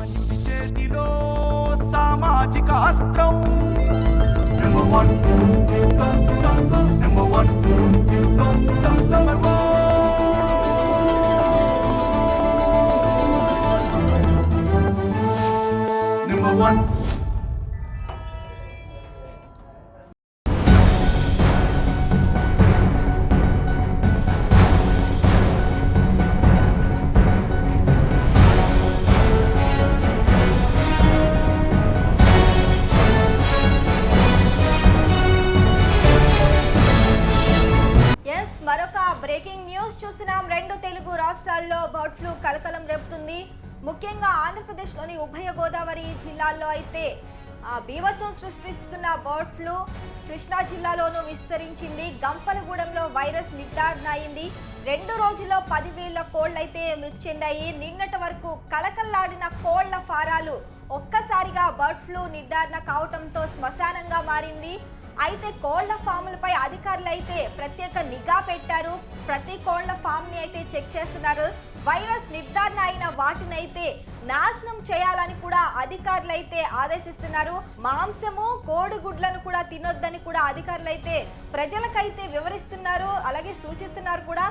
సామాన్యుడి చేతిలో సామాజిక అస్త్రం number one number one number one మరొక బ్రేకింగ్ న్యూస్ చూస్తున్నాం. రెండు తెలుగు రాష్ట్రాల్లో బర్డ్ ఫ్లూ కలకలం రేపుతుంది. ముఖ్యంగా ఆంధ్రప్రదేశ్లోని ఉభయ గోదావరి జిల్లాల్లో అయితే బీభత్సం సృష్టిస్తున్న బర్డ్ ఫ్లూ కృష్ణా జిల్లాలోనూ విస్తరించింది. గంపలగూడెంలో వైరస్ నిర్ధారణ అయింది. 2 రోజుల్లో 10,000 కోళ్లైతే మృతి చెందాయి. నిన్నటి వరకు కలకల్లాడిన కోళ్ల ఫారాలు ఒక్కసారిగా బర్డ్ ఫ్లూ నిర్ధారణ కావటంతో శ్మశానంగా మారింది. అయితే కోళ్ల ఫామ్లపై అధికారులు అయితే ప్రత్యేక నిఘా పెట్టారు. ప్రతి కోళ్ల ఫామ్ ని అయితే చెక్ చేస్తున్నారు. వైరస్ నిర్ధారణ అయిన వాటినైతే నాశనం చేయాలని కూడా అధికారులు అయితే ఆదేశిస్తున్నారు. మాంసము కోడిగుడ్లను కూడా తినొద్దని కూడా అధికారులు అయితే ప్రజలకైతే వివరిస్తున్నారు, అలాగే సూచిస్తున్నారు కూడా.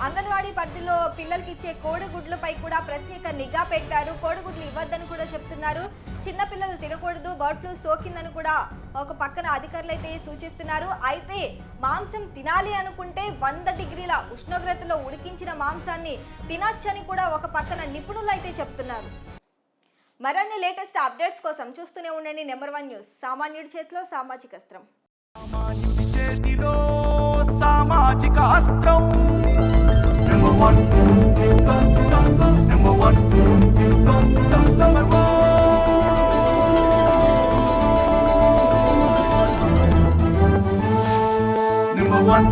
అంగన్వాడీ పరిధిలో పిల్లలకి ఇచ్చే కోడిగుడ్లపై కూడా ప్రత్యేక నిఘా పెట్టారు. కోడిగుడ్లు ఇవ్వద్దని కూడా చెప్తున్నారు. చిన్నపిల్లలు తినకూడదు, బర్డ్ ఫ్లూ సోకిందని కూడా ఒక పక్కన అధికారులు అయితే సూచిస్తున్నారు. అయితే మాంసం తినాలి అనుకుంటే 100 డిగ్రీల ఉష్ణోగ్రతలో ఉడికించిన మాంసాన్ని తినొచ్చని కూడా ఒక పక్కన నిపుణులు అయితే చెప్తున్నారు. మరిన్ని లేటెస్ట్ అప్డేట్స్ కోసం చూస్తూనే ఉండండి నెంబర్ 1 న్యూస్. సామాన్యుడి చేతిలో సామాజిక అస్త్రం. సామాన్యుడి చేతిలో సామాజిక అస్త్రం number one number one number one